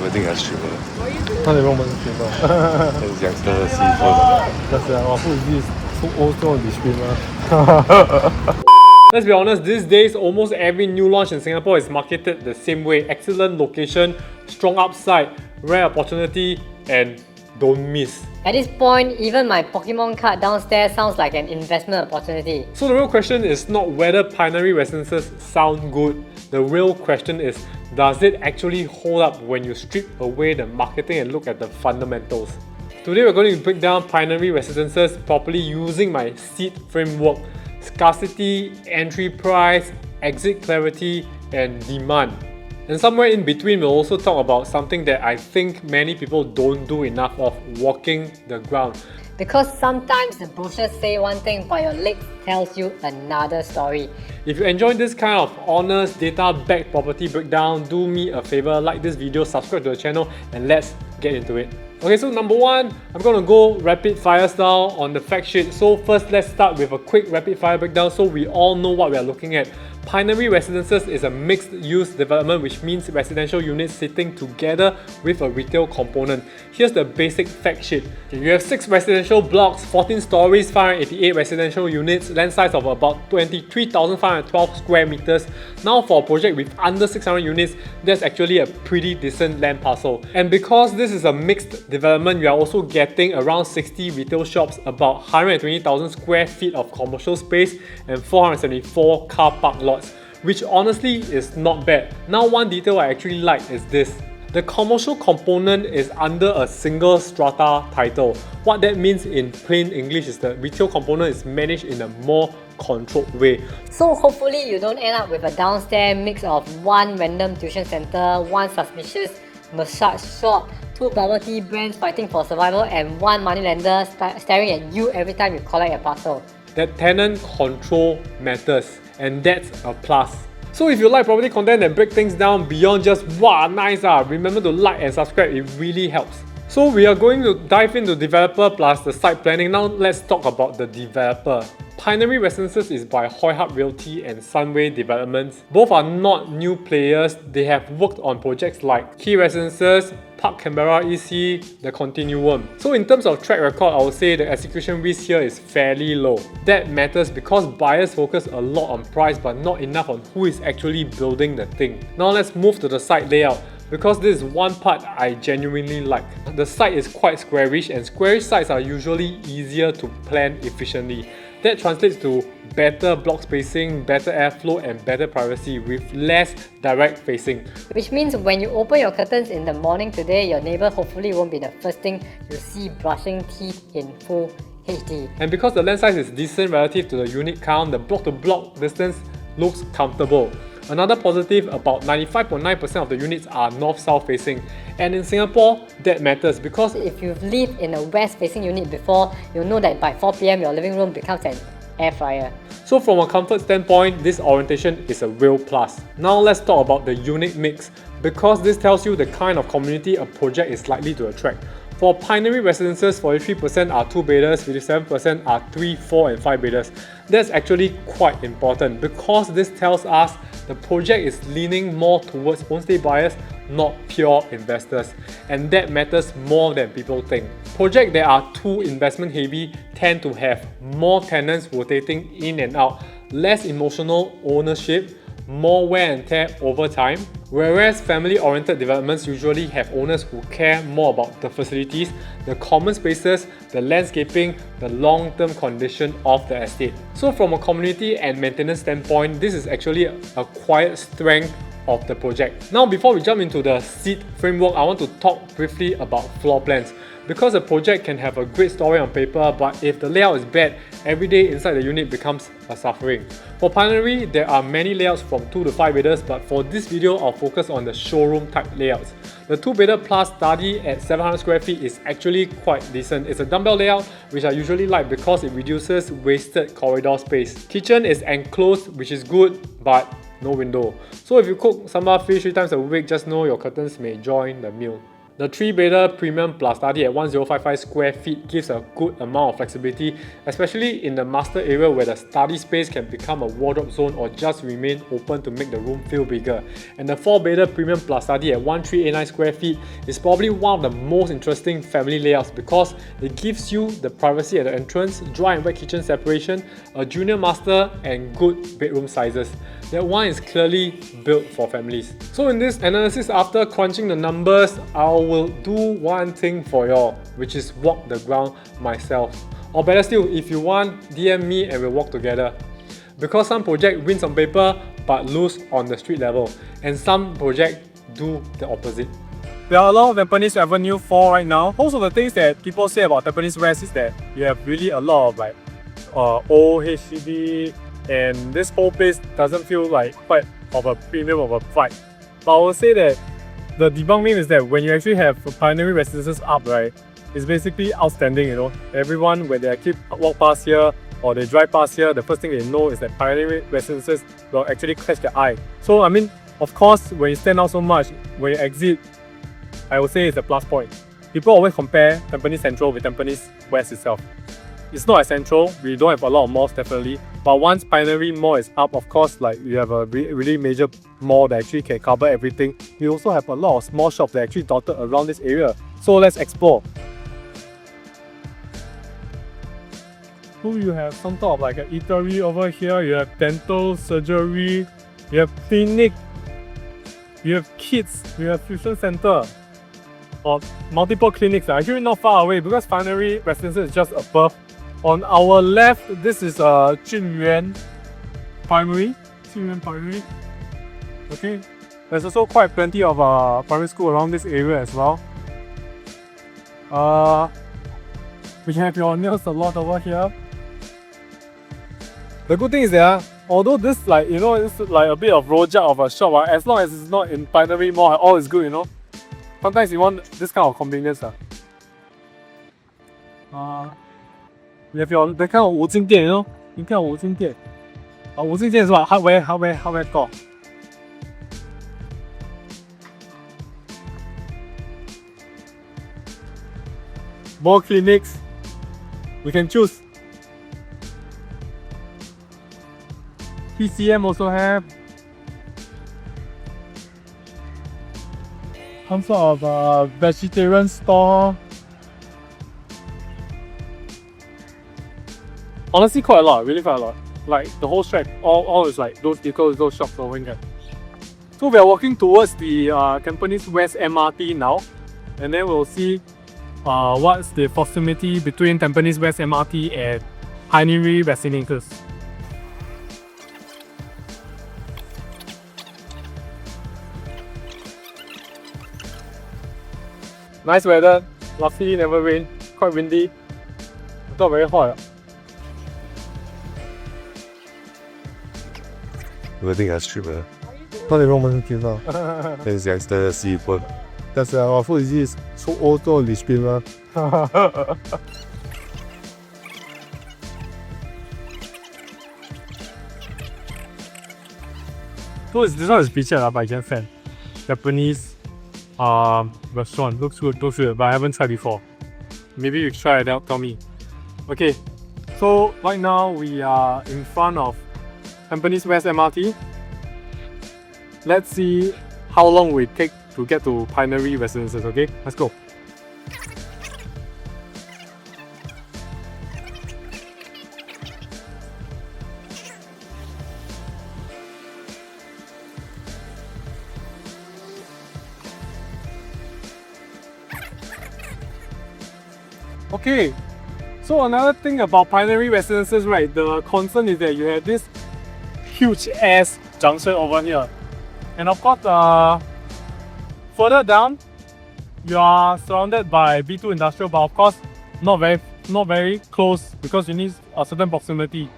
我们进来 streamer，差点帮我们 streamer。很想吃seafood。但是我不是also the streamer。 Let's be honest, these days almost every new launch in Singapore is marketed the same way. Excellent location, strong upside, rare opportunity, and don't miss. At this point, even my Pokemon card downstairs sounds like an investment opportunity. So the real question is not whether Pinery Residences sound good. The real question is, does it actually hold up when you strip away the marketing and look at the fundamentals? Today we're going to break down Pinery Residences properly using my seed framework. Scarcity, entry price, exit clarity, and demand. And somewhere in between, we'll also talk about something that I think many people don't do enough of, walking the ground. Because sometimes the brochures say one thing but your legs tells you another story. If you enjoy this kind of honest data-backed property breakdown, do me a favor, like this video, subscribe to the channel, and let's get into it. Okay, so number one, I'm gonna go rapid fire style on the fact sheet. So first, let's start with a quick rapid fire breakdown so we all know what we are looking at. Pinery Residences is a mixed-use development, which means residential units sitting together with a retail component. Here's the basic fact sheet. You have 6 residential blocks, 14 stories, 588 residential units, land size of about 23,512 square meters. Now for a project with under 600 units, that's actually a pretty decent land parcel. And because this is a mixed development, you are also getting around 60 retail shops, about 120,000 square feet of commercial space, and 474 car park lots, which honestly is not bad. Now one detail I actually like is this. The commercial component is under a single strata title. What that means in plain English is the retail component is managed in a more controlled way. So hopefully you don't end up with a downstairs mix of one random tuition center, one suspicious massage shop, 2 bubble tea brands fighting for survival, and one moneylender staring at you every time you collect a parcel. That tenant control matters, and that's a plus. So if you like property content that break things down beyond just wow nice, remember to like and subscribe, it really helps. So we are going to dive into developer plus the site planning. Now let's talk about the developer. Pinery Residences is by Hoi Hub Realty and Sunway Developments. Both are not new players. They have worked on projects like Key Residences, Park Canberra EC, the Continuum. So in terms of track record, I would say the execution risk here is fairly low. That matters because buyers focus a lot on price but not enough on who is actually building the thing. Now let's move to the site layout, because this is one part I genuinely like. The site is quite squarish, and squarish sites are usually easier to plan efficiently. That translates to better block spacing, better airflow, and better privacy with less direct facing. Which means when you open your curtains in the morning today, your neighbor hopefully won't be the first thing you see brushing teeth in full HD. And because the land size is decent relative to the unit count, the block-to-block distance looks comfortable. Another positive, about 95.9% of the units are north-south facing. And in Singapore, that matters because If you've lived in a west-facing unit before, you'll know that by 4 PM your living room becomes an air fryer. So from a comfort standpoint, this orientation is a real plus. Now let's talk about the unit mix, because this tells you the kind of community a project is likely to attract. For Pinery Residences, 43% are 2-bedders, 57% are 3, 4 and 5-bedders. That's actually quite important because this tells us the project is leaning more towards homestay buyers, not pure investors. And that matters more than people think. Projects that are too investment heavy tend to have more tenants rotating in and out, less emotional ownership, more wear and tear over time, whereas family-oriented developments usually have owners who care more about the facilities, the common spaces, the landscaping, the long-term condition of the estate. So from a community and maintenance standpoint, this is actually a quiet strength of the project. Now before we jump into the seed framework, I want to talk briefly about floor plans. Because a project can have a great story on paper, but if the layout is bad, every day inside the unit becomes a suffering. For Pinery, there are many layouts from 2 to 5-bedders, but for this video, I'll focus on the showroom type layouts. The 2-bedder plus study at 700 square feet is actually quite decent. It's a dumbbell layout, which I usually like because it reduces wasted corridor space. Kitchen is enclosed, which is good, but no window. So if you cook sambal fish 3 times a week, just know your curtains may join the meal. The 3-bedder premium plus study at 1055 square feet gives a good amount of flexibility, especially in the master area where the study space can become a wardrobe zone or just remain open to make the room feel bigger. And the 4-bedder premium plus study at 1389 square feet is probably one of the most interesting family layouts because it gives you the privacy at the entrance, dry and wet kitchen separation, a junior master and good bedroom sizes. That one is clearly built for families. So in this analysis, after crunching the numbers, I will do one thing for y'all, which is walk the ground myself. Or better still, if you want, DM me and we'll walk together. Because some projects wins on paper but lose on the street level, and some projects do the opposite. There are a lot of Tampines Avenue 4 right now. Most of the things that people say about Tampines West is that you have really a lot of like old HDB, and this whole place doesn't feel like quite of a premium of a vibe. But I will say that the debunking is that when you actually have Pinery Residences up, right, it's basically outstanding, you know. Everyone, when they keep walk past here or they drive past here, the first thing they know is that Pinery Residences will actually catch their eye. So I mean, of course, when you stand out so much, when you exit, I would say it's a plus point. People always compare Tampines Central with Tampines West itself. It's not as central, we don't have a lot of malls definitely, but once Pinery Mall is up, of course, like you have a really major mall that actually can cover everything. We also have a lot of small shops that are actually dotted around this area. So let's explore. So you have some sort of like an eatery over here, you have dental surgery, you have clinic, you have kids, you have fusion center, or multiple clinics are actually not far away because Pinery Residences is just above. On our left, this is Junyuan Primary. Okay, there's also quite plenty of primary school around this area as well. We have your nail salon over here. The good thing is that although this like it's like a bit of rojak of a shop, as long as it's not in Pinery Mall, all is good, you know. Sometimes you want this kind of convenience. You have your that kind of 五金店, you know. You can 五金店. 五金店是吧? Hardware store. More clinics. We can choose. PCM also have. Some sort of vegetarian store. Honestly, quite a lot, really quite a lot. Like the whole stretch, all is like those shops over here. So we are walking towards the Tampines West MRT now, and then we'll see what's the proximity between Tampines West MRT and Pinery Residences. Nice weather, luckily never rain, quite windy, not very hot. Everything has strip. 到底我们知道 Then it's gangster seafood. That's our food is so auto display. So this one is featured by Gen Fan. Japanese restaurant. Looks good, but I haven't tried before. Maybe you try it out, tell me. Okay, so right now we are in front of Tampines West MRT. Let's see how long we take to get to Pinery Residences, okay? Let's go. Okay, so another thing about Pinery Residences, right? The concern is that you have this huge ass junction over here, and of course, further down, you are surrounded by B2 industrial, but of course, not very close because you need a certain proximity.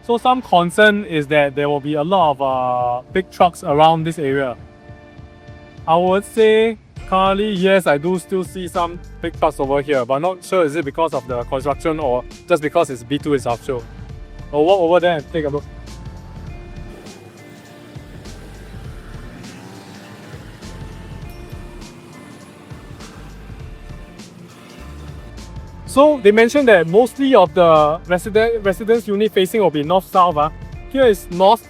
So some concern is that there will be a lot of big trucks around this area. I would say currently, yes, I do still see some big trucks over here, but not sure is it because of the construction or just because it's B2 industrial. I'll walk over there and take a look. So they mentioned that mostly of the residence unit facing will be north-south. Here is north,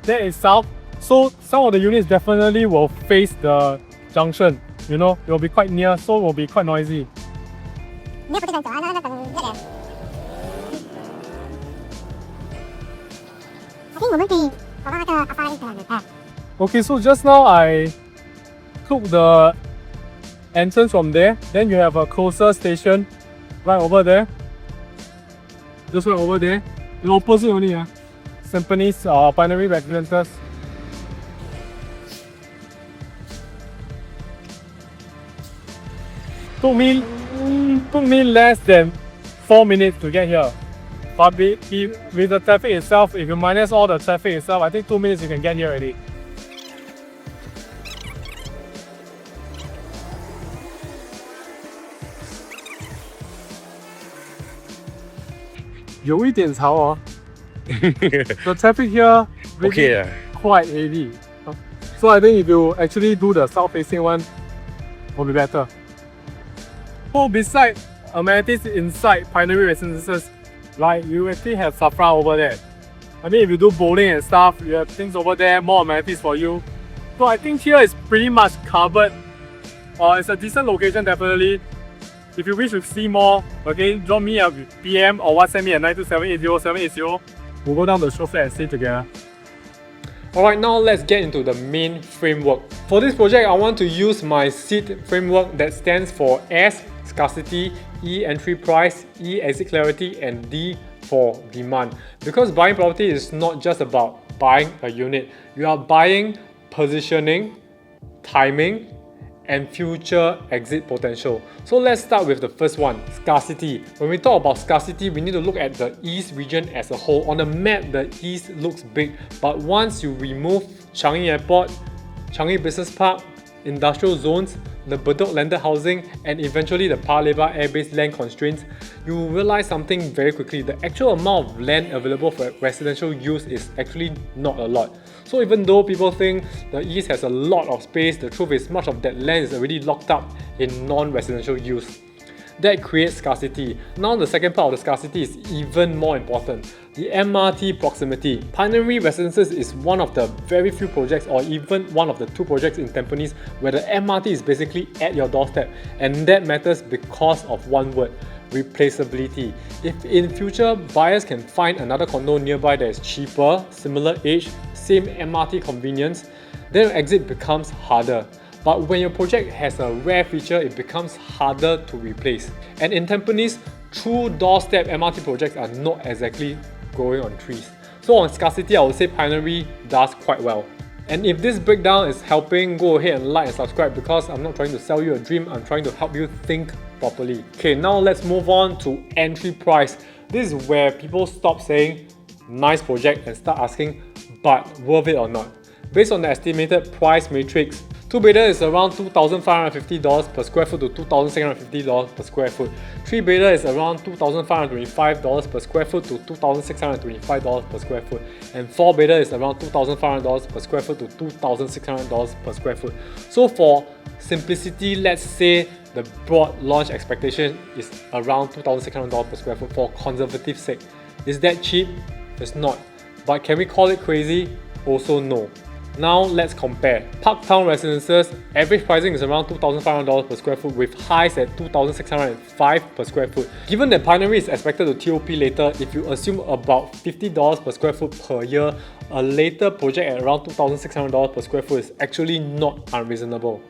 there is south. So some of the units definitely will face the junction. You know, it will be quite near, so it will be quite noisy. Okay, so just now I took the entrance from there. Then you have a closer station right over there. Just right over there. The opposite only, Tampines Pinery Residences. Took me less than 4 minutes to get here. But with the traffic itself, if you minus all the traffic itself, I think 2 minutes you can get here already. 有一点吵哦。The traffic here really Okay, quite heavy. So I think if you actually do the south-facing one, will be better. So beside amenities inside Pinery Residences, like you actually have Safra over there. I mean, if you do bowling and stuff, you have things over there, more amenities for you. So I think here is pretty much covered. It's a decent location definitely. If you wish to see more, okay, drop me a PM or WhatsApp me at 92780 We'll go down the show flat and see together. Alright, now let's get into the main framework. For this project, I want to use my SEED framework that stands for S, Scarcity, E, Entry Price, E, Exit Clarity, and D for Demand. Because buying property is not just about buying a unit. You are buying positioning, timing, and future exit potential. So let's start with the first one, scarcity. When we talk about scarcity, we need to look at the East region as a whole. On the map, the East looks big, but once you remove Changi Airport, Changi Business Park, industrial zones, the Bedok landed housing, and eventually the Paya Lebar airbase land constraints, you will realize something very quickly. The actual amount of land available for residential use is actually not a lot. So even though people think the East has a lot of space, the truth is much of that land is already locked up in non-residential use. That creates scarcity. Now the second part of the scarcity is even more important. The MRT proximity. Pinery Residences is one of the very few projects, or even one of the 2 projects in Tampines where the MRT is basically at your doorstep, and that matters because of one word: replaceability. If in future buyers can find another condo nearby that is cheaper, similar age, same MRT convenience, then exit becomes harder. But when your project has a rare feature, it becomes harder to replace. And in Tampines, true doorstep MRT projects are not exactly growing on trees. So on scarcity, I would say Pinery does quite well. And if this breakdown is helping, go ahead and like and subscribe, because I'm not trying to sell you a dream, I'm trying to help you think properly. Okay, now let's move on to entry price. This is where people stop saying nice project and start asking, but worth it or not? Based on the estimated price matrix, 2-bedder is around $2,550 per square foot to $2,650 per square foot. 3-bedder is around $2,525 per square foot to $2,625 per square foot. And 4-bedder is around $2,500 per square foot to $2,600 per square foot. So for simplicity, let's say the broad launch expectation is around $2,600 per square foot for conservative sake. Is that cheap? It's not. But can we call it crazy? Also no. Now let's compare. Parktown Residences, average pricing is around $2,500 per square foot with highs at $2,605 per square foot. Given that Pinery is expected to TOP later, if you assume about $50 per square foot per year, a later project at around $2,600 per square foot is actually not unreasonable.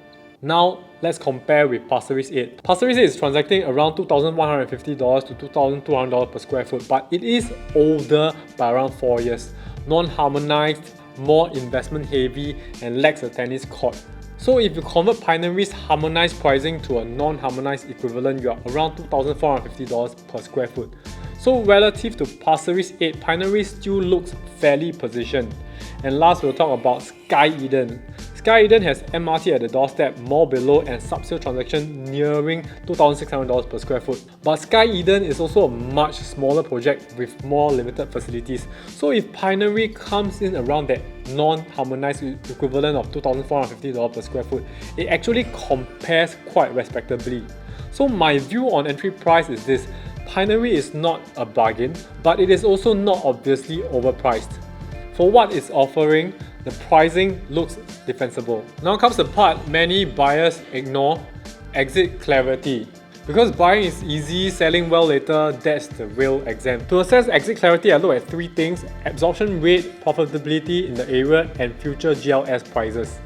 Now let's compare with Pasir Ris 8. Pasir Ris 8 is transacting around $2,150 to $2,200 per square foot, but it is older by around 4 years, non-harmonized, more investment heavy, and lacks a tennis court. So if you convert Pinery's harmonized pricing to a non-harmonized equivalent, you are around $2,450 per square foot. So relative to Pasir Ris 8, Pinery still looks fairly positioned. And last, we'll talk about Sky Eden. Sky Eden has MRT at the doorstep, mall below, and sub-sale transaction nearing $2,600 per square foot. But Sky Eden is also a much smaller project with more limited facilities. So if Pinery comes in around that non-harmonized equivalent of $2,450 per square foot, it actually compares quite respectably. So my view on entry price is this: Pinery is not a bargain, but it is also not obviously overpriced. For what it's offering, the pricing looks defensible. Now comes the part many buyers ignore: exit clarity. Because buying is easy, selling well later, that's the real exam. To assess exit clarity, I look at three things: absorption rate, profitability in the area, and future GLS prices.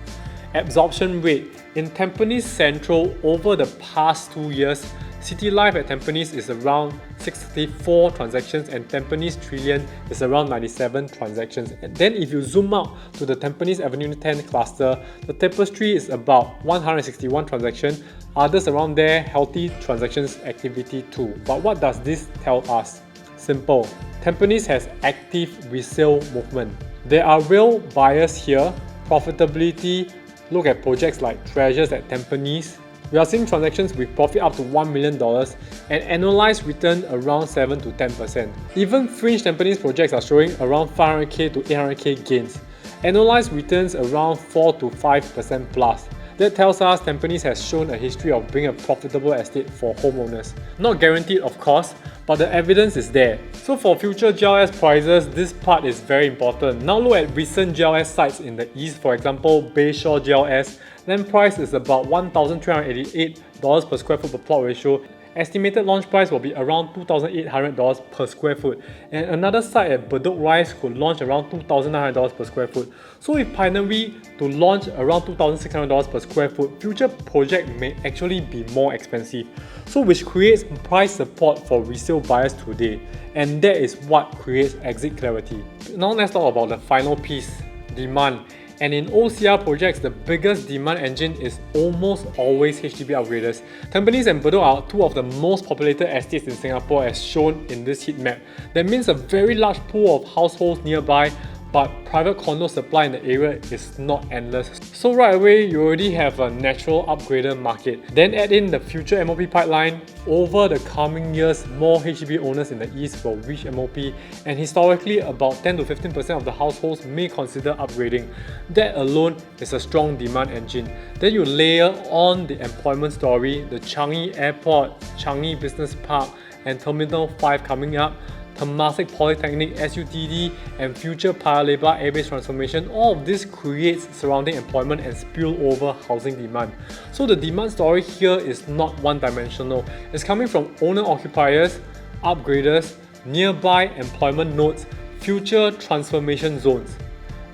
Absorption rate. In Tampines Central, over the past 2 years, City Life at Tampines is around 64 transactions and Tampines Trillion is around 97 transactions. And then if you zoom out to the Tampines Avenue 10 cluster, the Tapestry is about 161 transactions, others around there healthy transactions activity too. But what does this tell us? Simple. Tampines has active resale movement. There are real buyers here. Profitability, look at projects like Treasures at Tampines. We are seeing transactions with profit up to $1 million and annualized return around 7 to 10%. Even fringe Tampines projects are showing around 500k to 800k gains. Annualized returns around 4 to 5% plus. That tells us Tampines has shown a history of being a profitable estate for homeowners. Not guaranteed of course, but the evidence is there. So for future GLS prices, this part is very important. Now look at recent GLS sites in the east, for example Bayshore GLS. Land price is about $1,388 per square foot per plot ratio. Estimated launch price will be around $2,800 per square foot. And another site at Bedok Rise could launch around $2,900 per square foot. So if Pinery to launch around $2,600 per square foot, future project may actually be more expensive. So which creates price support for resale buyers today. And that is what creates exit clarity. Now let's talk about the final piece: demand. And in OCR projects, the biggest demand engine is almost always HDB upgraders. Tampines and Bedok are two of the most populated estates in Singapore as shown in this heat map. That means a very large pool of households nearby, but private condo supply in the area is not endless. So right away, you already have a natural upgrader market. Then add in the future MOP pipeline. Over the coming years, more HDB owners in the east will reach MOP, and historically, about 10 to 15% of the households may consider upgrading. That alone is a strong demand engine. Then you layer on the employment story, the Changi Airport, Changi Business Park, and Terminal 5 coming up, Temasek Polytechnic, SUTD, and future Paya Lebar airbase transformation. All of this creates surrounding employment and spillover housing demand. So the demand story here is not one-dimensional. It's coming from owner-occupiers, upgraders, nearby employment nodes, future transformation zones.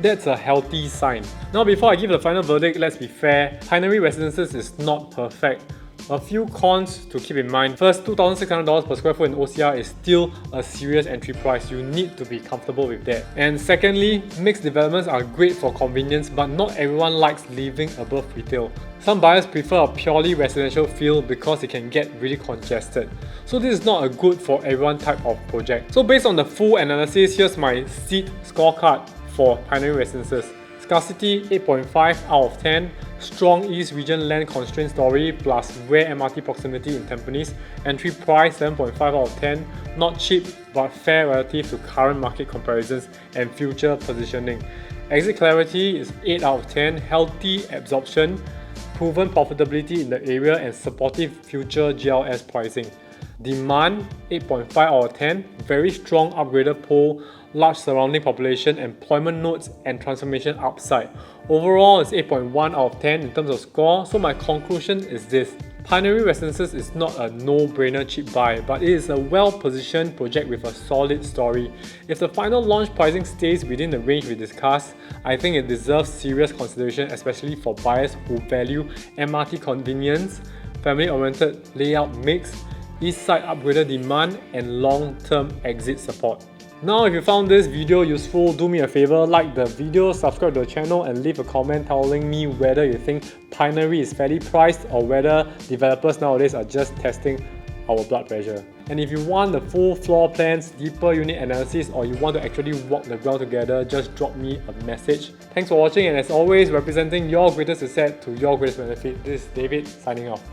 That's a healthy sign. Now before I give the final verdict, let's be fair. Pinery Residences is not perfect. A few cons to keep in mind. First, $2,600 per square foot in OCR is still a serious entry price. You need to be comfortable with that. And secondly, mixed developments are great for convenience, but not everyone likes living above retail. Some buyers prefer a purely residential feel because it can get really congested. So this is not a good for everyone type of project. So based on the full analysis, here's my seat scorecard for Pinery Residences. Scarcity 8.5 out of 10, strong East region land constraint story plus rare MRT proximity in Tampines, entry price 7.5 out of 10, not cheap but fair relative to current market comparisons and future positioning. Exit clarity is 8 out of 10, healthy absorption, proven profitability in the area and supportive future GLS pricing. Demand 8.5 out of 10, very strong upgrader pool, large surrounding population, employment nodes and transformation upside. Overall it's 8.1 out of 10 in terms of score, so my conclusion is this. Pinery Residences is not a no-brainer cheap buy, but it is a well-positioned project with a solid story. If the final launch pricing stays within the range we discussed, I think it deserves serious consideration, especially for buyers who value MRT convenience, family-oriented layout mix, east side upgrader demand, and long-term exit support. Now if you found this video useful, do me a favor, like the video, subscribe to the channel and leave a comment telling me whether you think Pinery is fairly priced or whether developers nowadays are just testing our blood pressure. And if you want the full floor plans, deeper unit analysis, or you want to actually walk the ground together, just drop me a message. Thanks for watching, and as always, representing your greatest asset to your greatest benefit, this is David signing off.